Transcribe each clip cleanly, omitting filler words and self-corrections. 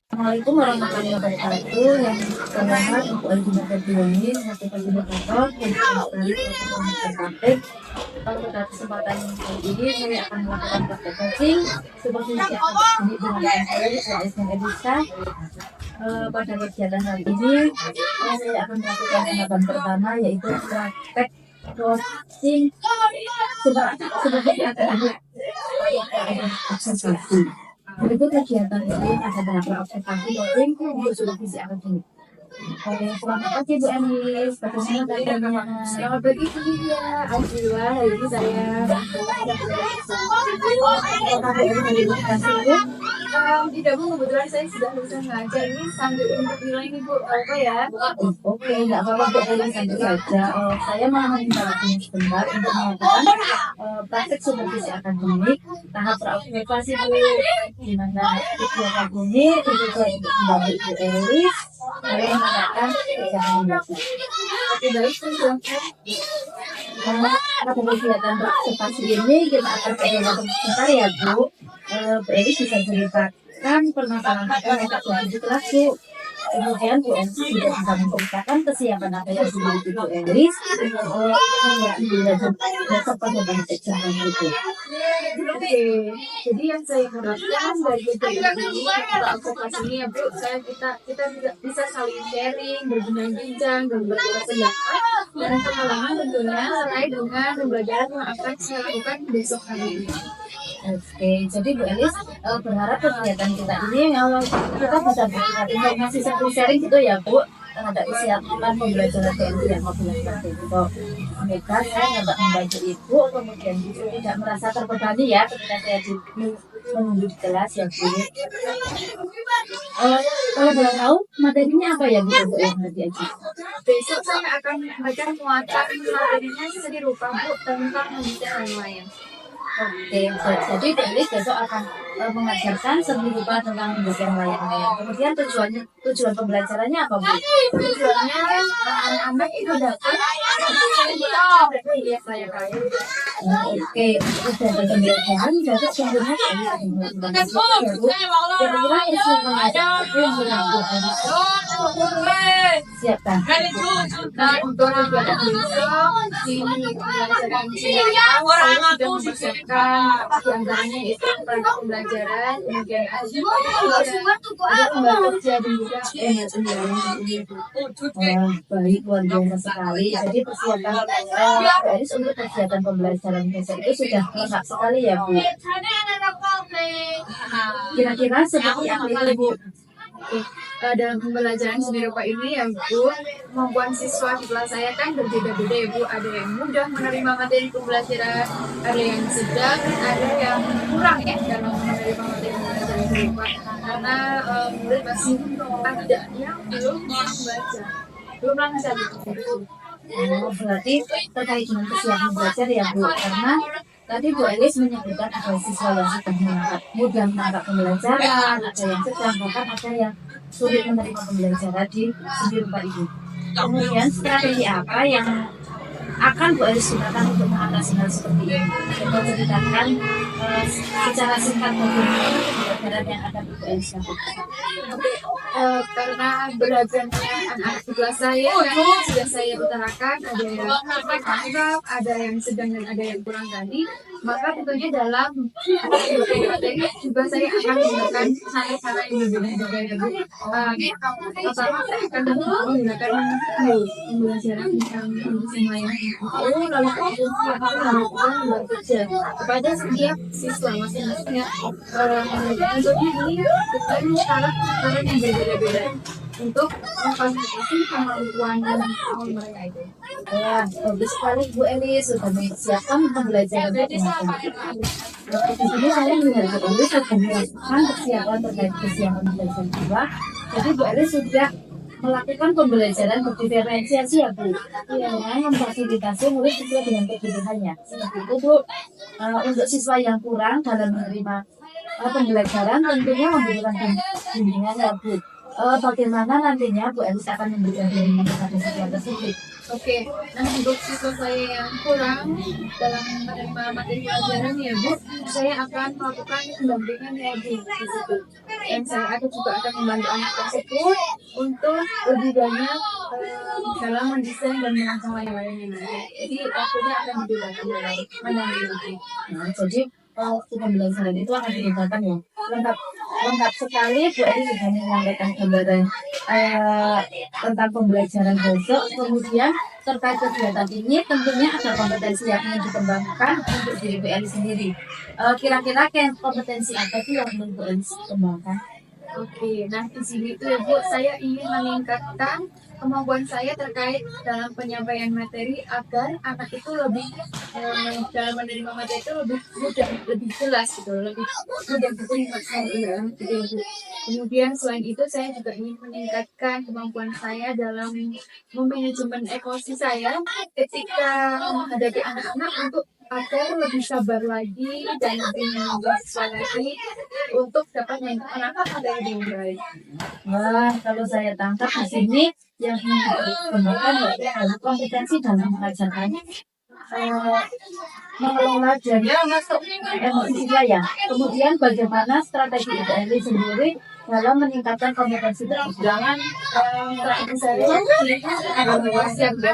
Assalamualaikum warahmatullahi wabarakatuh. Yang terhormat Ibu Elvina Febriani, Wakil Koordinator dari Komunitas Praktek. Pada kesempatan kali ini saya akan melakukan praktek coaching seperti yang dengan saya Isma Edisa. Pada kegiatan kali ini saya akan melakukan tahapan pertama yaitu praktek coaching seperti yang observasi. Berikut kegiatan ini adalah observasi coaching untuk supervisi akademik. Oke, selamat pagi Bu Enis. Bagaimana kabarnya? Selamat pagi Bu Lydia. Alhamdulillah, hari ini saya tidak Bu, kebetulan saya sudah lulus mengajar ini sambil untuk nilai ini Bu, apa ya? Oke, nggak apa-apa Bu Enis, sambil saja. Saya mau meminta waktunya sebentar untuk melakukan praktek supervisi akademik tahap praobservasi Bu. Di mana Ibu Kagumi, Ibu Kembali Ibu Elis, saya mengatakan kegiatan belajar. Oke, baik, silakan. Pada kegiatan observasi ini kita akan sebentar ya Bu. Bu Elis bisa ceritakan permasalahan apa yang terjadi di kelas Bu. Kemudian Bu Elis juga bisa menceritakan kesiapan apa yang dimiliki Bu Elis besok pada praktek jalan itu. Oke, jadi yang saya harapkan dari kegiatan ini kita observasi ini ya Bu, kita bisa saling sharing, berbincang-bincang dan berpendapat dan pengalaman tentunya terkait dengan pembelajaran yang akan saya lakukan besok hari ini. Oke, jadi Bu Elis berharap kegiatan kita ini kita bisa berikan informasi sharing gitu ya Bu terhadap kesiapan pembelajaran TNI yang mau seperti itu. Semoga saya dapat membantu Ibu, kemudian Ibu tidak merasa terbebani ya ketika saya menunggu di kelas ya Bu. Kalau boleh tahu materinya apa ya Bu untuk yang nanti aja? Besok saya akan memberikan muatan materinya sedih rupa Bu tentang pembicaraan nelayan. Oke, jadi Bu Elis besok akan mengajarkan seni rupa tentang pembelajaran nelayan. Kemudian tujuan pembelajarannya apa Bu? Tujuannya anak-anak itu dapat ya saya kaya. Oke, tujuan pembelajaran besok sebenarnya kira-kira isu pembelajaran yang dilakukan siapkan. Nah, untuk tujuan besok ini pembelajaran orang sudah mempersiapkan diantaranya itu perangkat pembelajaran, kemudian ada pembaca kerja dan juga baik luar biasa sekali. Jadi persiapan Elis untuk kegiatan pembelajaran besok itu sudah lengkap sekali ya Bu. Kira-kira seperti apa itu Bu? Dalam pembelajaran seni rupa ini ya Bu, kemampuan siswa di kelas saya kan berbeda-beda ya Bu. Ada yang mudah menerima materi pembelajaran, ada yang sedang, ada yang kurang ya dalam menerima materi pembelajaran seni rupa. Karena murid masih ada yang belum membaca, belum lancar gitu. Berarti terkait dengan kesiapan belajar ya Bu, karena tadi Bu Elis menyebutkan ada siswa yang sudah mudah menangkap pembelajaran, ada yang sedang, bahkan ada yang sulit menerima pembelajaran di seni rupa ini. Kemudian strategi apa yang akan Bu Elis gunakan untuk mengatasi hal seperti ini? Coba ceritakan secara singkat bagaimana pembelajaran yang akan Bu Elis lakukan. Karena belajarnya anak-anak di kelas saya sudah saya utarakan, ada yang tanggap, ada yang sedang dan ada yang kurang tadi, maka tentunya dalam materi juga saya akan menggunakan cara-cara yang berbeda-beda. Pertama saya akan menggunakan pembelajaran tentang nelayan itu, lalu kemudian melakukan luar kerja kepada setiap siswa masing-masing tentunya ini bukan cara yang berbeda-beda untuk memfasilitasi kemampuan mereka itu. Ya, bagus sekali Bu Elis sudah mempersiapkan pembelajaran di sini. Saya melihat Bu Elis sudah melakukan persiapan terkait kesiapan belajar jiwa. Jadi Bu Elis sudah melakukan pembelajaran berdiferensiasi ya Bu, yang memfasilitasi murid sesuai dengan kebutuhannya. Seperti itu Bu. Untuk siswa yang kurang dalam menerima pembelajaran tentunya membutuhkan bimbingan ya Bu. bagaimana nantinya Bu Elis akan memberikan bimbingan kepada siswa tersebut? Oke, nah untuk siswa saya yang kurang dalam menerima materi pelajaran ya Bu, saya akan melakukan pendampingan ya Bu di situ. Dan saya juga akan membantu anak tersebut untuk lebih banyak dalam mendesain dan merancang layar-layarnya nanti. Jadi waktunya akan digunakan dalam mendampingi. Nah, jadi waktu pembelajaran itu akan digunakan ya. Lengkap sekali Bu Elis sudah menyampaikan gambaran tentang pembelajaran besok. Kemudian terkait kegiatan ini tentunya ada kompetensi yang ingin dikembangkan untuk diri Bu Elis sendiri. Kira-kira kompetensi apa sih yang ingin Bu Elis kembangkan? Oke, nah di sini tuh ya Bu, saya ingin meningkatkan kemampuan saya terkait dalam penyampaian materi agar anak itu lebih dalam menerima materi itu lebih mudah, lebih jelas gitu, lebih mudah diterima gitu Bu. Kemudian selain itu saya juga ingin meningkatkan kemampuan saya dalam memanajemen emosi saya ketika menghadapi anak-anak untuk agar lebih sabar lagi dan lebih menguasai lagi untuk dapat menangkap materi dengan baik. Wah, kalau saya tangkap di sini yang ingin dikembangkan adalah kompetensi dalam mengajarkan mengelola dan masuk emosi siswa ya. Kemudian bagaimana strategi IPNI sendiri dalam meningkatkan kompetensi tersebut. Jangan strategi saya akan mempersiapkan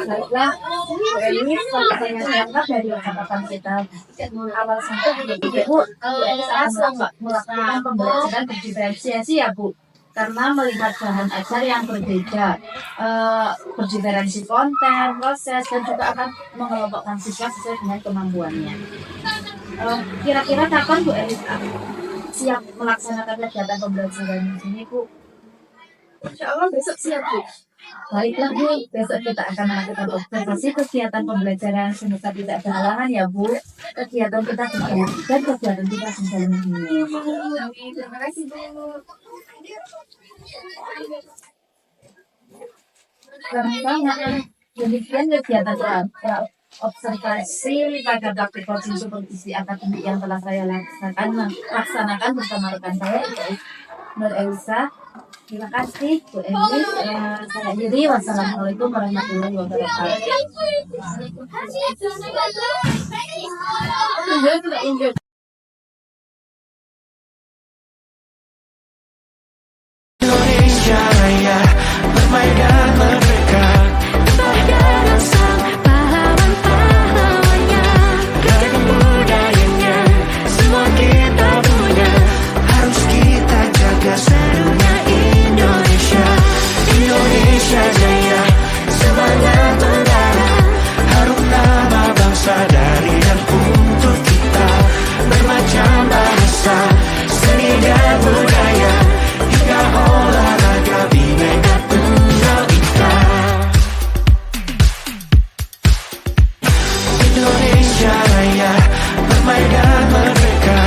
baiklah, ini saya tangkap dari catatan kita awal sampai Bu Elis akan melakukan pembelajaran berdiferensiasi ya Bu, karena melihat bahan ajar yang berbeda, berdiferensi konten, proses, dan juga akan mengelompokkan siswa sesuai dengan kemampuannya. Kira-kira kapan Bu Elis siap melaksanakan kegiatan pembelajaran di sini Bu? Insya Allah besok siap Bu. Baiklah Bu, besok kita akan melakukan observasi kegiatan pembelajaran. Semoga tidak ada halangan ya Bu. Kegiatan kita berjalan dan kegiatan kita berjalan. Amin. Terima kasih Bu. Sama-sama. Demikian kegiatan observasi pada praktik supervisi akademik yang telah saya laksanakan bersama rekan saya Nur Elsa. Terima kasih Bu Elis. Saya akhiri. Wassalamualaikum warahmatullahi wabarakatuh. Indonesia Raya, bermaidan merdeka, dengan sang pahlawan-pahlawannya, ragam budayanya, semua kita punya, harus kita jaga serunya Indonesia. Indonesia Jaya, semangat membara, harum nama bangsa dari dan untuk kita, bermacam bahasa, seni dan budaya, hingga olahraga bineka tunggal ika. Indonesia Raya, bermaidan merdeka,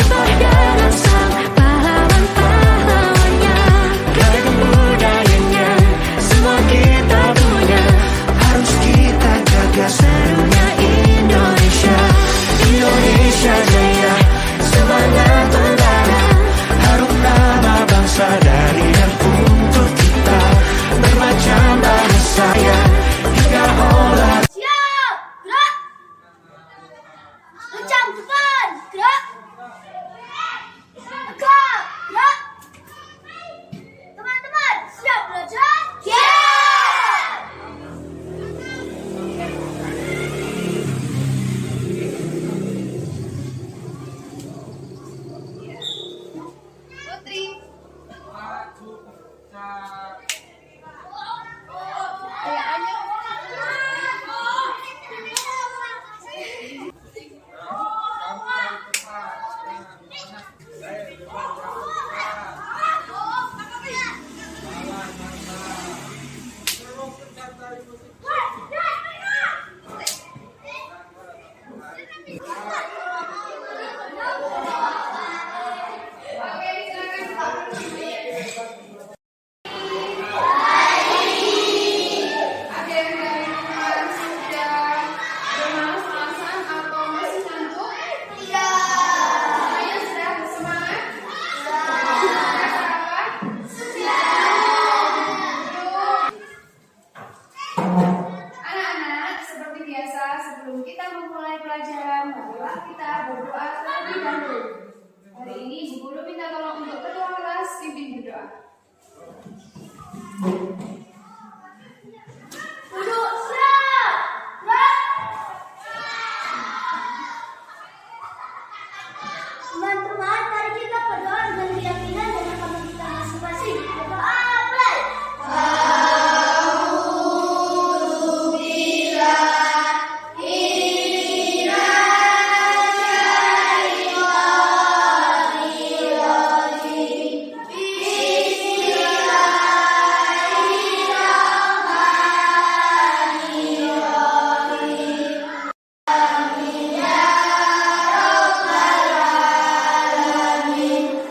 dengan sang pahlawan-pahlawannya, ragam budayanya, semua kita punya, harus kita jaga serunya Indonesia. Indonesia Jaya, semangat membara, harum nama bangsa dari dan untuk kita, bermacam bahasa ya, hingga olah. Siap, gerak. Kencang, cepat, gerak. Tegak, gerak. Teman-teman, siap belajar? Siap. Putri. kita berdoa terlebih dahulu. Hari ini Bu Guru minta tolong untuk ketua kelas pimpin berdoa. Duduk siap. Gerak. Teman-teman, mari kita berdoa dengan keyakinan dan agama kita masing-masing. Berdoa mulai.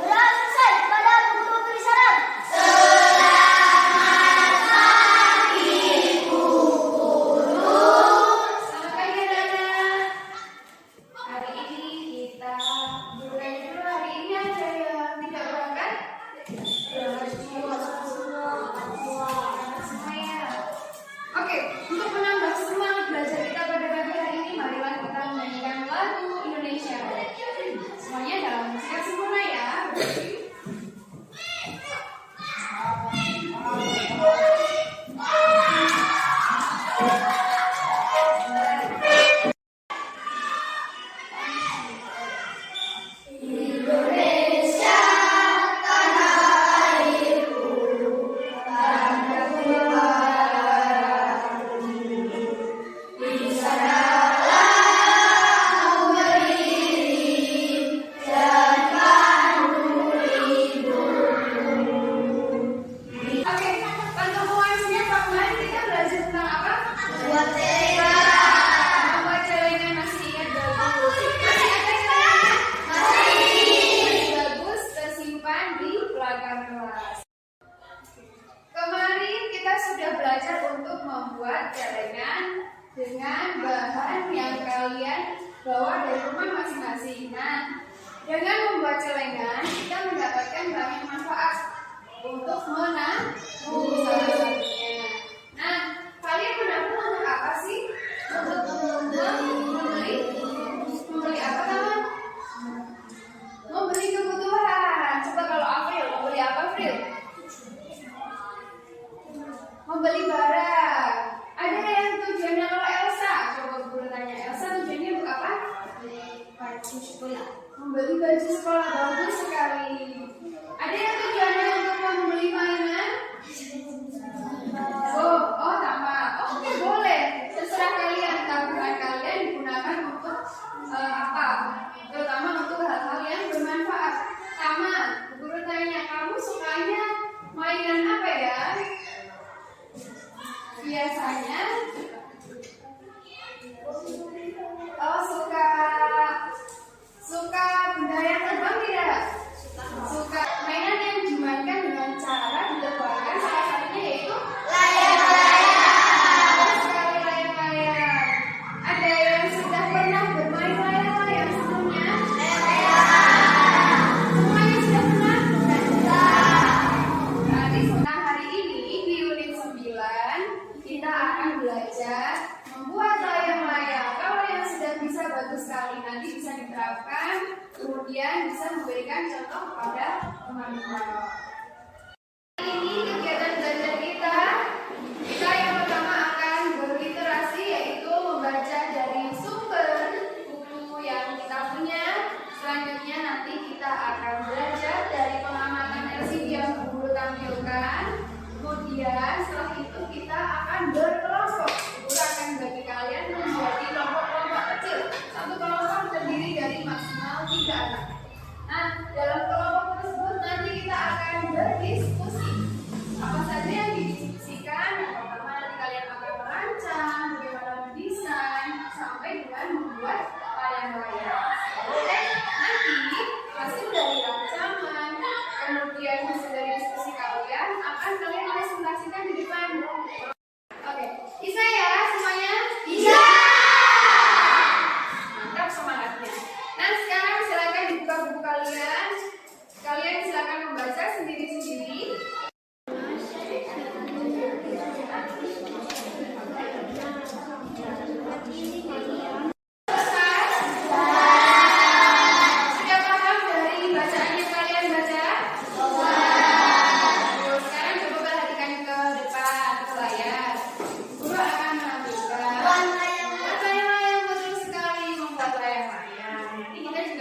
Gerak selesai kepada guru beri salam. Selamat pagi anak-anak. Hari ini kita mulai dulu. Hari ini ada yang tidak berangkat? Semuanya. Oke, untuk menambah semangat belajar kita pada pagi hari ini, marilah kita menyanyikan lagu Indonesia Raya. Semuanya dalam musikat sempurna ya. Oke, untuk muasnya Pak kemarin kita belajar tentang apa? Membuat celengan. Masih ingat bagus? Masih ada celengan? Masih bagus, tersimpan di belakang kelas. Kemarin kita sudah belajar untuk membuat celengan dengan bahan yang kalian bawa dari rumah masing-masing. Nah, dengan membuat celengan kita mendapatkan banyak manfaat untuk menabung salah satunya. Nah, kalian menabung untuk apa sih? Untuk membeli apa teman? Membeli kebutuhan. Coba kalau April, membeli apa April? Membeli barang. Ada yang tujuannya kalau Elsa? Coba guru tanya Elsa tujuannya untuk apa? Baju sekolah. Membeli baju sekolah, bagus sekali. Ada yang tujuannya untuk membeli mainan? Oh, tamat. Oke, boleh. Terserah kalian. Tabungan kalian digunakan untuk apa? Terutama untuk hal-hal yang bermanfaat. Tamat. Guru tanya, kamu sukanya mainan apa ya? Biasanya suka benda yang terbang tidak? Suka mainan yang dimainkan dengan cara diterbangkan, salah satunya yaitu layang-layang. Sekali layang-layang. Ada yang sudah pernah bermain layang-layang sebelumnya? Semuanya sudah pernah? Berarti hari ini di unit 9 kita akan belajar membuat layang-layang. Kalau yang sudah bisa bagus sekali, nanti bisa diterapkan, kemudian bisa memberikan contoh kepada teman-teman. Ini kegiatan belajar kita yang pertama akan berliterasi, yaitu membaca dari sumber buku yang kita punya. Selanjutnya nanti kita akan belajar dari pengamatan LCD yang guru tampilkan. Kemudian setelah itu kita akan berkelompok. Guru akan bagi kalian menjadi kelompok-kelompok kecil. Satu kelompok terdiri dari maksimal 3 anak. Nah, dalam kelompok tersebut nanti kita akan berdiskusi. Apa saja yang didiskusikan? Yang pertama nanti kalian akan merancang, bagaimana mendesain, sampai dengan membuat layang-layang. Oke, nanti hasil dari rancangan, kemudian hasil dari diskusi kalian akan kalian presentasikan di depan. Oke,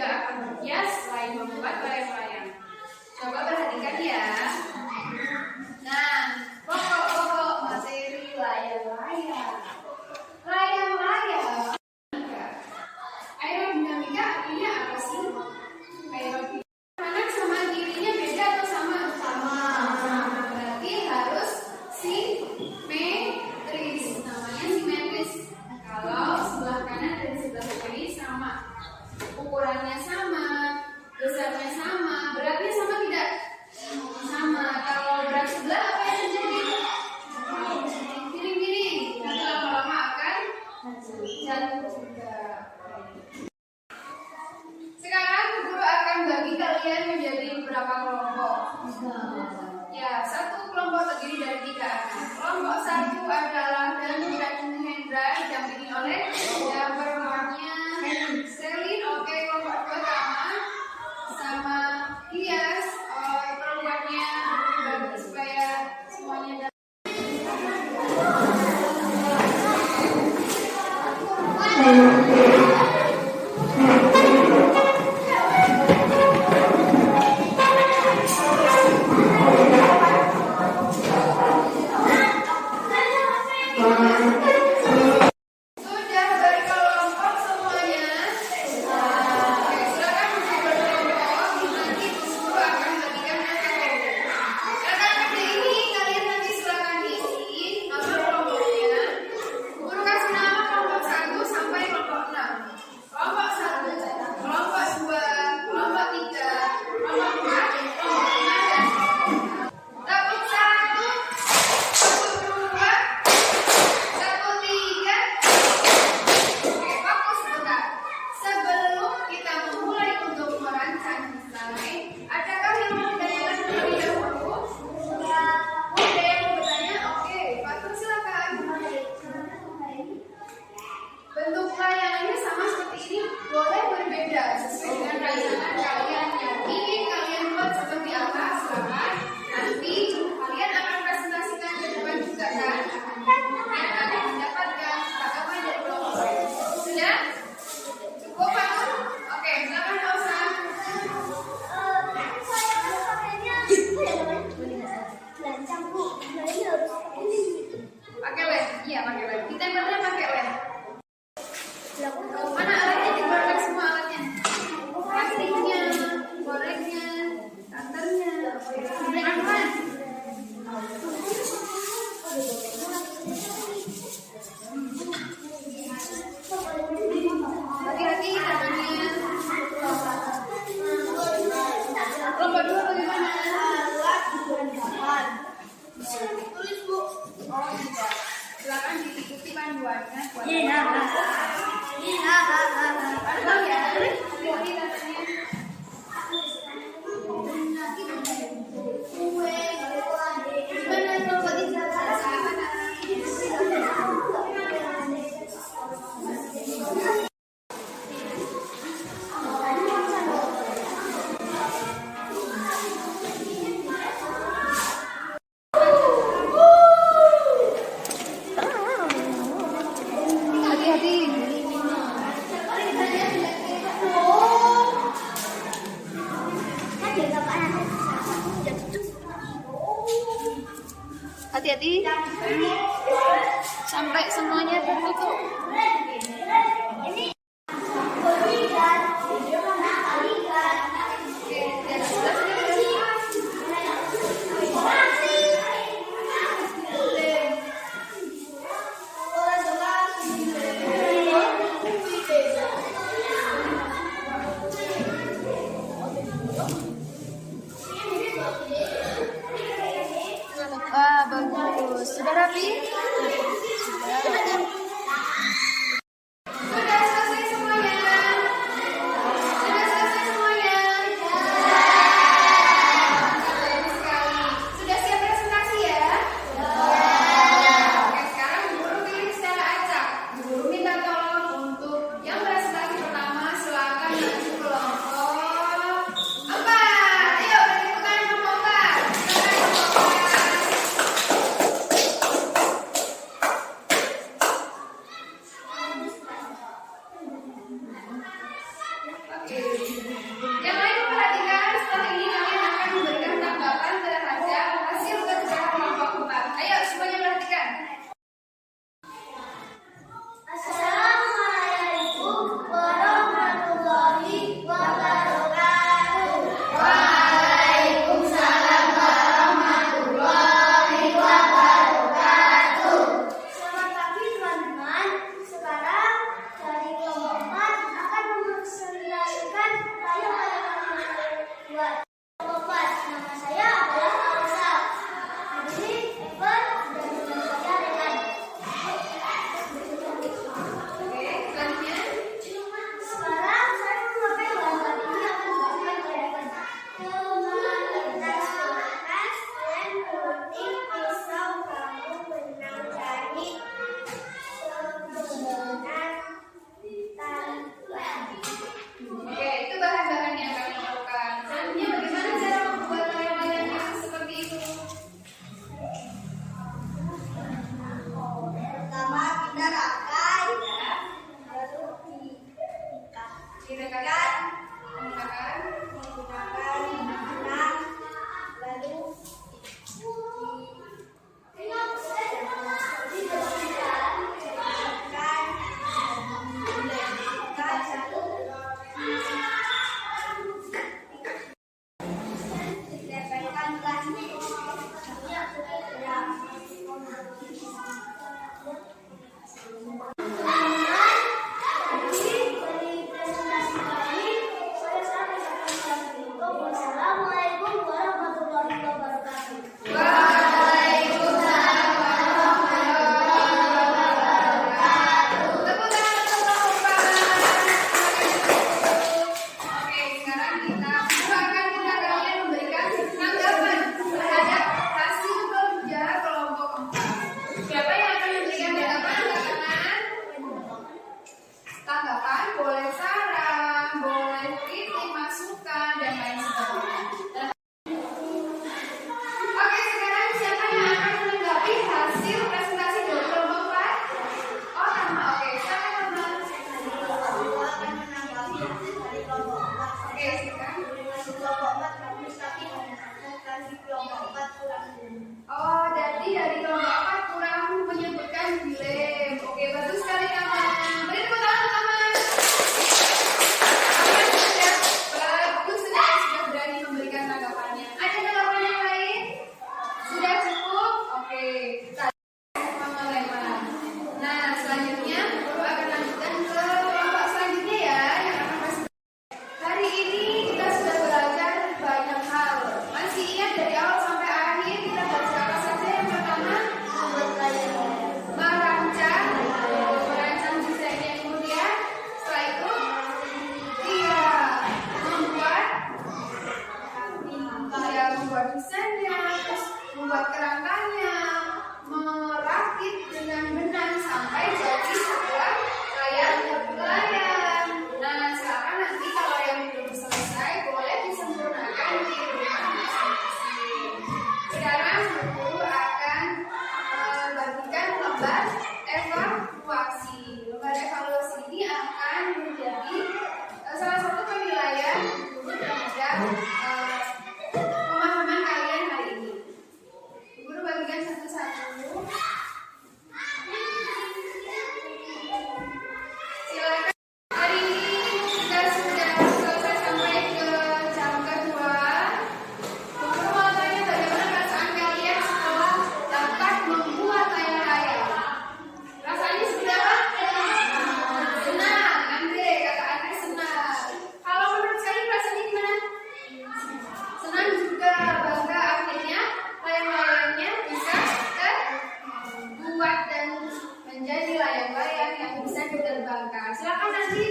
juga akan berhias selain membuat layang-layang. Coba perhatikan ya. Nah, pokok-pokok materi layang-layang. Layang-layang. Aerodinamika artinya apa sih? Aerodinamika anak sama dirinya beda atau sama? Sama. Berarti harus simetris. Namanya simetris. Kalau sebelah kanan dan sebelah kiri sama, ukurannya sama, besarnya sama, beratnya sama tidak? Sama. Kalau berat sebelah apa yang terjadi? Miring-miring. Nanti lama-lama akan jatuh juga. Sekarang guru akan bagi kalian menjadi beberapa kelompok. Ya, satu kelompok terdiri dari 3 anak. Kelompok 1 adalah Danu dan Hendra didampingi oleh yang perempuannya Selin. Oke, kelompok 2 sama Hias. Perempuannya bagi supaya semuanya sudah berkelompok semuanya. Oke, silakan untuk berkelompok. Nanti guru akan bagikan KKD ini kalian nanti silakan isi nama kelompoknya. Guru kasih nama kelompok 1 sampai kelompok 6. Kelompok 1, kelompok 2, kelompok 3, kelompok 4, kelompok 5 dan tabut 1, tabut 2, tabut 3. Oke, fokus sebentar. Sebelum kita memulai untuk merancang slide, adakah yang mau ditanyakan terlebih dahulu? Ada yang mau bertanya? Oke, Fatur silakan. Bentuk layangannya sama seperti ini, boleh berbeda sesuai dengan rancangan kalian yang ingin kalian buat seperti apa. Silakan. Nanti kalian akan presentasikan ke depan juga kan? Kalian akan mendapatkan tanggapan dari kelompok lain. Sudah? Cukup Fatur? Oke, silakan Elsa. Pakai lem? Iya, pakai lem. Ditempelnya pakai lem. Mana alatnya? Dikeluarkan semua alatnya. Plastiknya, koreknya, cutternya. Aman. Hati-hati tangannya. Kelompok 2 bagaimana? Tulis Bu. Oh tidak. Silakan diikuti panduannya. Ada ya? Hati-hati tangannya. Gimana kelompok 3? Hati-hati. Sampai semuanya tertutup. Wah, bagus. Sudah rapi? Sudah. Yang lain perhatikan, setelah ini kalian akan memberikan tanggapan terhadap hasil kerja kelompok 4. Ayo semuanya perhatikan. Assalamualaikum warahmatullahi wabarakatuh. Waalaikumsalam warahmatullahi wabarakatuh. Selamat pagi teman-teman. Sekarang dari kelompok 4 akan mempresentasikan layang pada kami buat kelompok 4. Nama saya adalah Alsa. Ini Evan dan teman saya Rehan. Sekarang saya memakai bahan ini akan dibagikan kepada komunitas kelas dan penting pisau kamu benang dari sebenarnya tangan. Oke, itu bahan-bahan yang kami lakukan. Selanjutnya bagaimana cara membuat layang-layang yang seperti itu? Pertama kita pakai baru Didekatkan, menggunakan menggunakan benang lalu Assalamualaikum warahmatullahi wabarakatuh. tepuk tangan untuk Bapak. Oke, sekarang kita akan minta kalian memberikan tanggapan terhadap hasil kerja kelompok 4. Siapa yang akan memberikan tanggapan? Tanggapan boleh saran, boleh kritik, masukan, dan lain sebagainya. Oke, sekarang siapa yang akan menanggapi hasil presentasi dari kelompok 4? Oh, Rahma. Oke, silakan Rahma. Oke, silakan. Oh, jadi dari kelompok 4 kurang menyebutkan dilem. Oke, bagus sekali Rahma. Beri tepuk tangan Rahma. Kalian sudah bagus sekali, sudah berani memberikan tanggapannya. Ada tanggapan yang lain? Sudah cukup? Oke. Sama Lema. Nah, selanjutnya guru akan lanjutkan ke kelompok selanjutnya ya, yang akan masuk. Hari ini kita sudah belajar banyak hal. Masih ingat dari awal sampai akhir kita belajar apa saja? Yang pertama, merancang desainnya, kemudian setelah itu membuat desainnya, terus membuat kerangkanya, merakit dengan benang sampai jadi sebuah layang. Nah, sekarang nanti kalau yang belum selesai boleh disempurnakan di rumah masing-masing. Sekarang guru akan bagikan lembar evaluasi. Lembar evaluasi ini akan menjadi salah satu penilaian guru terhadap pemahaman kalian hari ini. Guru bagikan satu-satu. Silakan. Hari ini kita sudah selesai sampai ke jam kedua. Guru mau tanya bagaimana perasaan kalian setelah dapat membuat layang-layang. Rasanya seperti apa? Senang. Andre, kakak Andre senang. Kalau menurut kalian rasanya gimana? Senang juga, bangga akhirnya layang-layangnya bisa terbuat dan menjadi layang-layang yang bisa diterbangkan. Silakan nanti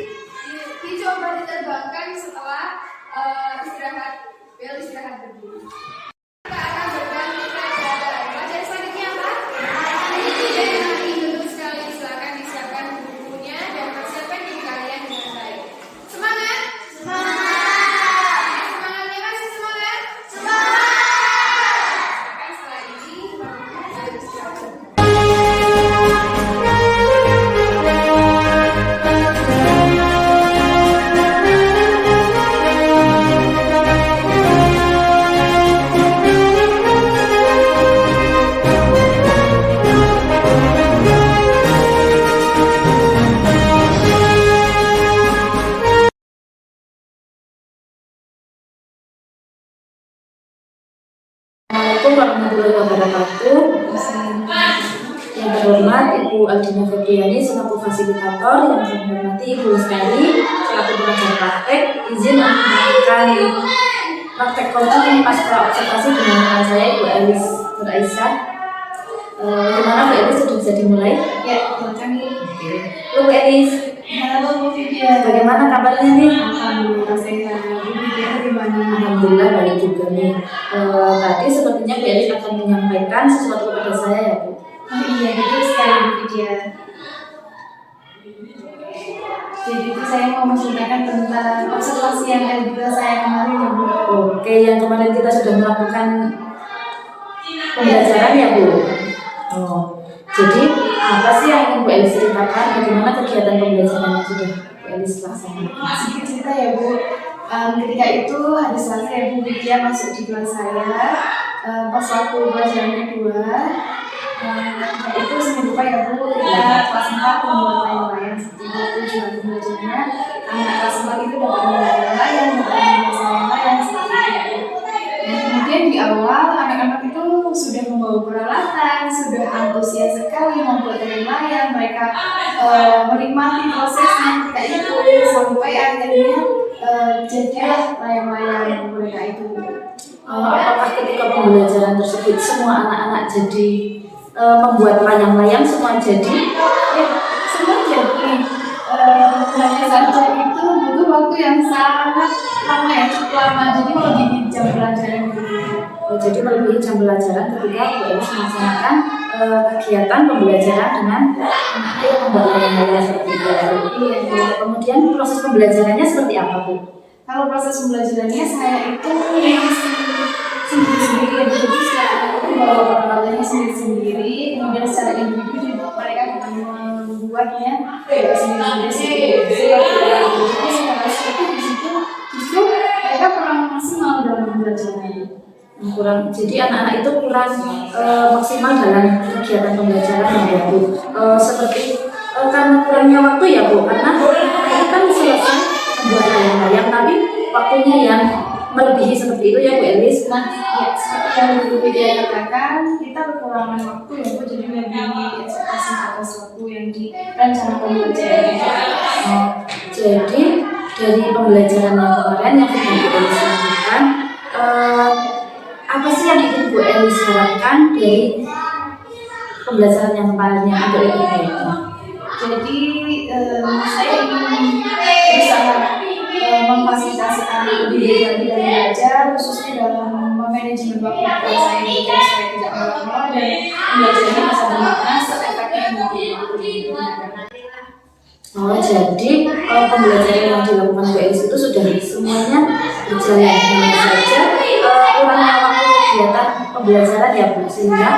dicoba diterbangkan setelah istirahat, bel istirahat dulu. Kita akan berganti ke pelajaran selanjutnya apa? Hari dulu sekali, silakan disiapkan bukunya dan persiapkan diri kalian dengan baik. Semangat! Semangatnya masih semangat? Silakan setelah ini baru istirahat. Assalamualaikum warahmatullahi wabarakatuh. Yang terhormat Ibu Aldina Febriani selaku fasilitator, yang saya hormati Ibu Lestari selaku pengajar praktek. Izin untuk melakukan praktek coaching pasca observasi dengan rekan saya Ibu Elis Aisyah. Bagaimana Bu Elis, sudah bisa dimulai? Ya, silakan. Bu Elis, Halo Bu Vidya. bagaimana kabarnya nih? Alhamdulillah sehat. Bu Vidya gimana? Alhamdulillah baik juga nih. Tadi sepertinya Bu Elis akan menyampaikan sesuatu kepada saya ya Bu. Oh iya, betul sekali Bu Vidya. Jadi itu saya mau menceritakan tentang observasi yang LB2 saya kemarin ya Bu. Oke, yang kemarin kita sudah melakukan pembelajaran ya Bu. Oh, jadi apa sih yang ingin Bu Elis ceritakan? Bagaimana kegiatan pembelajaran yang sudah Bu Elis laksanakan? Sedikit cerita ya Bu. Ketika itu hari Selasa ya Bu Vidya masuk di kelas saya. Pas waktu pelajaran kedua, itu seminggu Pak ya Bu, kita kelas 4 membuat layang-layang seperti itu. Tujuan pembelajarannya anak kelas 4 itu dapat membuat layang-layang, dapat membuat layang-layang seperti itu. Dan kemudian di awal anak-anak itu sudah membawa peralatan, sudah antusias sekali membuat layang-layang. Mereka menikmati prosesnya ketika itu sampai akhirnya jadilah layang-layang mereka itu. Apakah ketika pembelajaran tersebut semua anak-anak jadi membuat layang-layang, semua jadi? Ya, semua jadi. Hanya saja itu butuh waktu yang sangat lama ya, cukup lama. Jadi melebihi jam pelajaran gitu. Jadi melebihi jam pelajaran ketika Bu Elis melaksanakan kegiatan pembelajaran dengan anak yang membuat layang-layang seperti itu. Iya. Kemudian proses pembelajarannya seperti apa Bu? Kalau proses pembelajarannya saya itu masih sendiri-sendiri ya. Jadi setiap anak itu bawa peralatannya sendiri-sendiri. Kemudian secara individu mereka akan membuatnya sendiri-sendiri. Jadi secara itu di situ justru mereka kurang maksimal dalam pembelajarannya. Jadi anak-anak itu kurang maksimal dalam kegiatan pembelajaran ya Bu. Seperti karena kurangnya waktu ya Bu, karena kita kan selesai membuat layang-layang tapi waktunya yang melebihi seperti itu ya Bu Elis. Nah, ya seperti yang Bu Vidya katakan, kita kekurangan waktu ya Bu, jadi lebih ekspektasi atas waktu yang direncanakan pembelajaran. Jadi dari pembelajaran yang kemarin yang sudah Bu Elis lakukan, apa sih yang ingin Bu Elis harapkan dari pembelajaran yang kemarin yang untuk lebih baik? Jadi saya ingin berusaha memfasilitasi anak lebih baik lagi dalam belajar, khususnya dalam manajemen waktu saya supaya tidak melanggar dan belajarnya bisa bermakna seefektif mungkin. Jadi pembelajaran yang dilakukan Bu Elis itu sudah semuanya berjalan, hanya saja kurangnya waktu kegiatan pembelajaran ya Bu, sehingga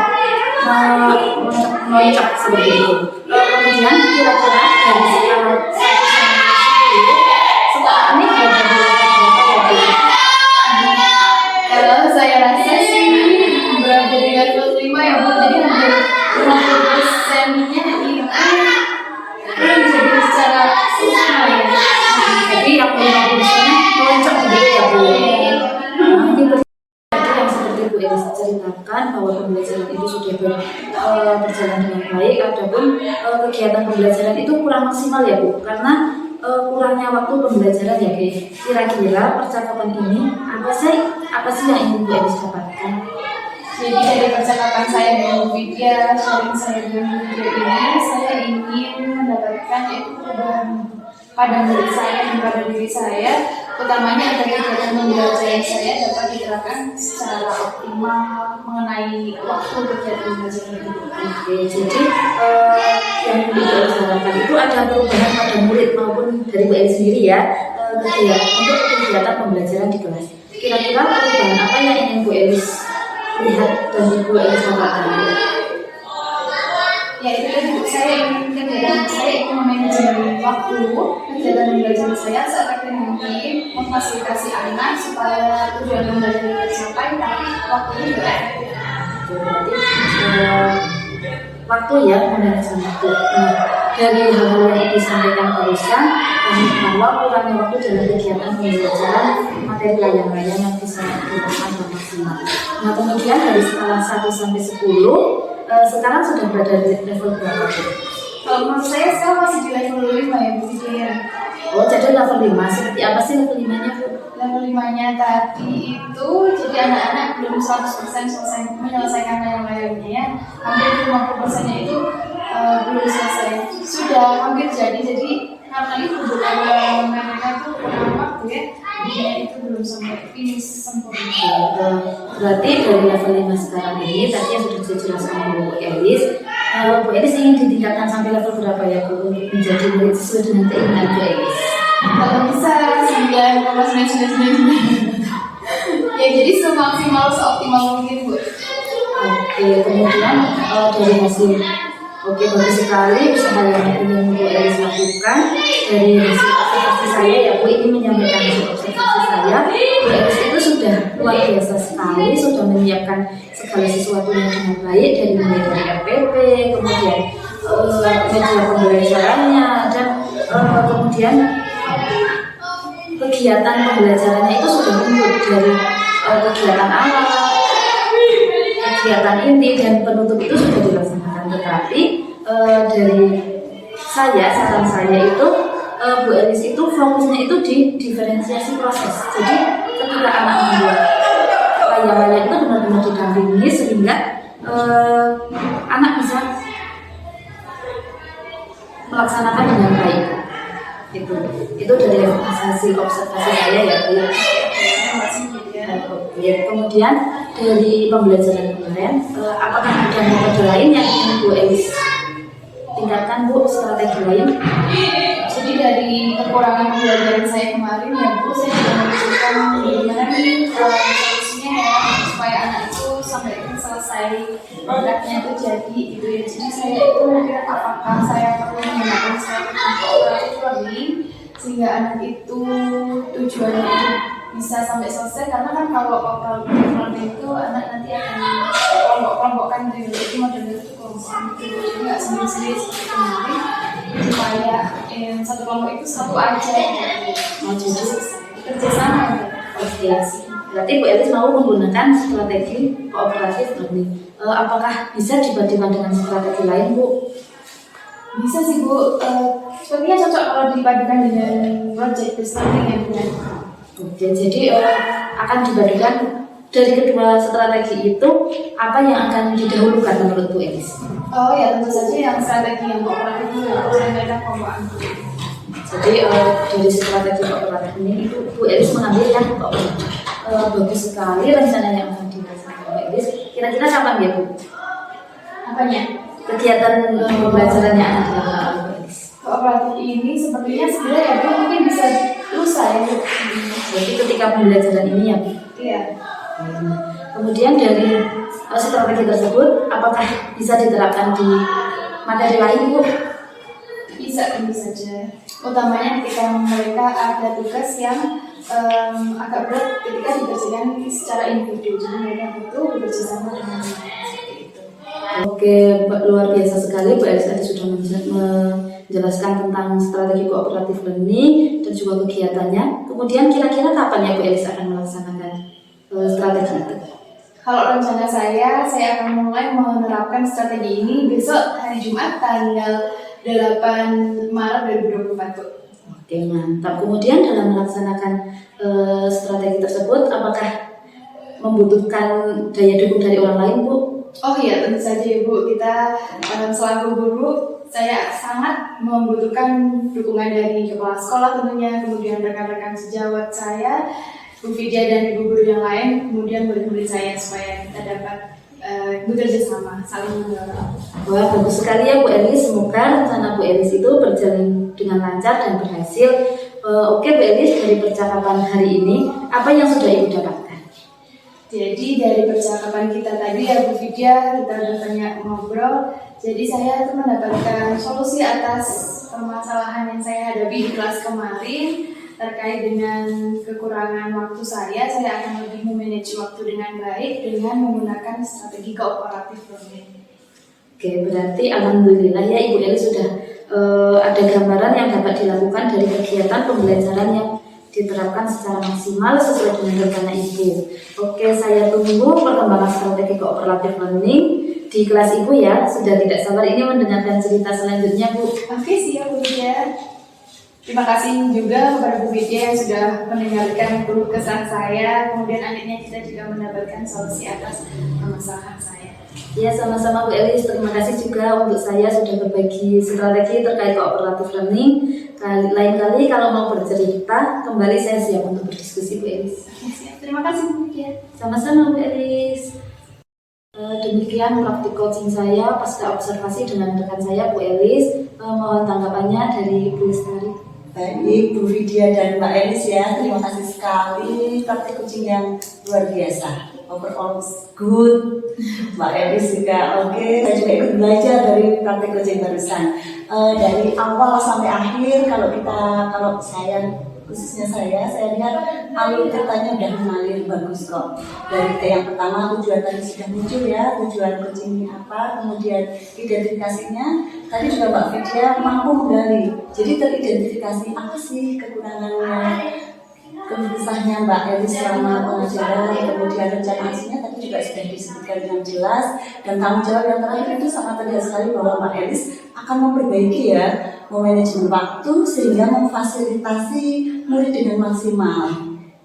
melonjak seperti itu. Kemudian kira-kira dari skala 1 sampai 10 sekolah ini berapa ya Bu? Kalau saya rasa sih berada di level 5 ya Bu, jadi hampir 50%-nya itu jadi secara sempurna ya. Jadi yang 50%-nya melonjak begitu ya Bu. Yang seperti Bu Elis ceritakan bahwa pembelajaran itu sudah berjalan dengan baik, adapun kegiatan pembelajaran itu kurang maksimal ya Bu, karena kurangnya waktu pembelajaran ya Bu. Kira-kira percakapan ini apa sih yang ingin Bu Elis dapatkan? Jadi dari percakapan saya dengan Bu Vidya, sharing saya dengan Bu Vidya ini, saya ingin mendapatkan itu perubahan pada diri saya dan pada diri saya, utamanya agar kegiatan pembelajaran saya dapat diterapkan secara optimal mengenai waktu kegiatan pembelajaran itu. Oke, jadi yang Bu Elis harapkan itu ada perubahan pada murid maupun dari Bu Elis sendiri ya, untuk kegiatan pembelajaran di kelas. Kira-kira perubahan apa yang ingin Bu Elis lihat dan Bu Elis harapkan? Ya itu tadi saya ingin memanajemen waktu kegiatan pembelajaran saya seefektif mungkin, memfasilitasi anak supaya tujuan pembelajaran tercapai, tapi waktunya juga efektif. Berarti waktu ya, manajemen waktu. Nah, dari hal-hal yang disampaikan barusan, bahwa kurangnya waktu dalam kegiatan pembelajaran materi layang-layang yang bisa dilakukan maksimal. Nah, kemudian dari skala 1 sampai 10, sekarang sudah berada di level berapa, Bu? Kalau menurut saya sekarang masih di level 5 ya Bu Vidya. Oh, jadi level 5. Seperti apa sih level 5-nya, Bu? Level 5-nya tadi itu jadi anak-anak belum 100% selesai menyelesaikan layar-layarnya ya. Hampir 50%-nya itu belum selesai. Sudah hampir jadi karena itu beberapa mereka itu kurang waktu ya. Jadi itu belum sampai finish sempurna. Berarti dari level 5 sekarang ini tadi yang sudah dijelaskan Bu Elis, Bu Elis ingin ditingkatkan sampai level berapa ya, Bu, untuk menjadi murid sesuai dengan keinginan Bu Elis? Kalau bisa 9,999. Ya jadi semaksimal seoptimal mungkin Bu. Oke, kemudian dari hasil, oke, bagus sekali usaha yang ingin Bu Elis lakukan. Dari hasil observasi saya ya, Bu, ini menyampaikan hasil observasi saya. Bu Elis itu sudah luar biasa sekali, sudah menyiapkan segala sesuatu yang dengan baik, mulai dari RPP, kemudian media pembelajarannya, dan kemudian kegiatan pembelajarannya itu sudah muncul dari kegiatan awal, kegiatan inti, dan penutup itu sudah dilaksanakan. Tetapi dari saran saya itu Bu Elis itu fokusnya itu di diferensiasi proses. Jadi ketika anak membuat layar-layar itu benar-benar didampingi sehingga anak bisa melaksanakan dengan baik. Itu dari hasil observasi saya ya, Bu. Kemudian dari pembelajaran kemarin, apakah ada metode lain yang ingin Bu Elis tingkatkan, Bu, strategi lain? Jadi dari kekurangan pembelajaran saya kemarin ya Bu, saya juga memikirkan bagaimana nih solusinya ya supaya anak itu sampai selesai produknya itu jadi gitu ya. Jadi saya itu memikir apakah saya perlu menggunakan strategi cooperative learning sehingga anak itu tujuannya itu bisa sampai selesai, karena kan kalau cooperative learning itu anak nanti akan kelompok-kelompokkan gitu, jadi modelnya itu kelompok gitu, jadi nggak sendiri-sendiri seperti kemarin, supaya satu kelompok itu satu aja gitu. Jadi Kerjasama gitu. oke, berarti Bu Elis mau menggunakan strategi cooperative learning. Apakah bisa dibandingkan dengan strategi lain, Bu? Bisa sih Bu, sepertinya cocok kalau dipadukan dengan project based learning ya Bu. Oke, jadi akan dibandingkan dari kedua strategi itu, apa yang akan didahulukan menurut Bu Elis? Oh ya, tentu saja yang strategi yang kooperatif itu saya mereka kompoan. Jadi dari strategi kooperatif ini itu Bu Elis mengambil yang kooperatif. Bagus sekali rencana yang akan dilaksanakan Bu Elis. Kira-kira kapan ya, Bu? Apanya? Kegiatan pembelajarannya akan dilakukan oleh Bu Elis. Kooperatif ini sepertinya segera ya Bu, mungkin bisa lusa ya Bu. Jadi ketika pembelajaran ini ya, Bu? Iya. Kemudian dari strategi tersebut, apakah bisa diterapkan di materi lain, Bu? Bisa, tentu saja. Utamanya ketika mereka ada tugas yang agak berat ketika dikerjakan secara individu, jadi mereka butuh bekerja sama dengan seperti itu. Oke, luar biasa sekali Bu Elis tadi sudah menjelaskan tentang strategi cooperative learning dan juga kegiatannya. Kemudian kira-kira kapan ya Bu Elis akan melaksanakan strategi itu? Kalau rencana saya akan mulai menerapkan strategi ini besok hari Jumat tanggal 8 Maret 2024 Bu. Oke, mantap. Kemudian dalam melaksanakan strategi tersebut, apakah membutuhkan daya dukung dari orang lain, Bu? Oh iya, tentu saja ya Bu. Kita selaku guru, saya sangat membutuhkan dukungan dari kepala sekolah tentunya, kemudian rekan-rekan sejawat saya, Bu Vidya dan ibu guru yang lain, kemudian murid-murid saya, supaya kita dapat bekerja sama, saling mendorong. Wah, bagus sekali ya Bu Elis. Semoga rencana Bu Elis itu berjalan dengan lancar dan berhasil. Oke Bu Elis, dari percakapan hari ini, apa yang sudah Ibu dapatkan? Jadi dari percakapan kita tadi ya Bu Vidya, kita udah banyak ngobrol. Jadi saya tuh mendapatkan solusi atas permasalahan yang saya hadapi di kelas kemarin terkait dengan kekurangan waktu saya akan lebih memanage waktu dengan baik dengan menggunakan strategi cooperative learning. Oke, berarti alhamdulillah ya Ibu Elis sudah ada gambaran yang dapat dilakukan dari kegiatan pembelajaran yang diterapkan secara maksimal sesuai dengan rencana Ibu. Oke, saya tunggu perkembangan strategi cooperative learning di kelas Ibu ya. Sudah tidak sabar ini mendengarkan cerita selanjutnya, Bu. Oke, siap Bu Widya. Terima kasih juga kepada Bu Widya yang sudah mendengarkan keluh kesah saya. Kemudian akhirnya kita juga mendapatkan solusi atas permasalahan saya. Ya, sama-sama Bu Elis. Terima kasih juga untuk saya sudah berbagi strategi terkait cooperative learning. Lain kali kalau mau bercerita, kembali saya siap untuk berdiskusi Bu Elis. Oke, siap. Terima kasih Bu Widya. Sama-sama Bu Elis. Demikian praktik coaching saya pasca observasi dengan rekan saya Bu Elis. Mohon tanggapannya dari Bu Lestari. Baik, Bu Widya dan Mbak Elis ya, terima kasih sekali praktik coaching yang luar biasa. Overall good, Mbak Elis juga oke. Saya juga ikut belajar dari praktik coaching barusan. Dari awal sampai akhir, kalau saya khususnya saya lihat alur ceritanya udah mengalir bagus kok. Dari yang pertama tujuan tadi sudah muncul ya, tujuan coaching ini apa, kemudian identifikasinya. Tadi juga Mbak Widya mampu menggali, jadi teridentifikasi apa sih kekurangannya, kesusahannya Mbak Elis selama pengajaran, kemudian rencana aksinya tadi juga sudah disebutkan dengan jelas, dan tanggung jawab yang terakhir itu sangat terlihat sekali bahwa Mbak Elis akan memperbaiki ya, memanajemen waktu sehingga memfasilitasi murid dengan maksimal.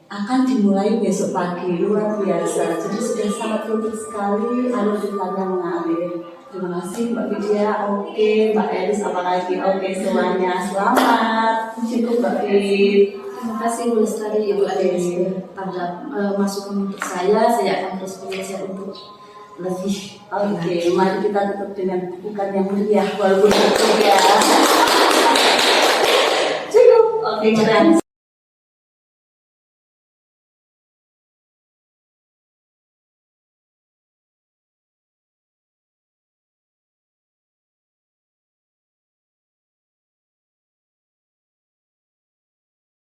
Akan dimulai besok pagi, luar biasa. Jadi sudah sangat rutin sekali alur ceritanya mengalir. Terima kasih Mbak Widya, oke, Mbak Elis apalagi, oke semuanya selamat. Cukup Mbak Widya. Terima kasih Bu Lestari, Ibu Elis. Tanggap masukan untuk saya akan terus belajar untuk lebih. Oke, mari kita tutup dengan bukan yang meriah walaupun itu ya. Cukup. Oke, keren.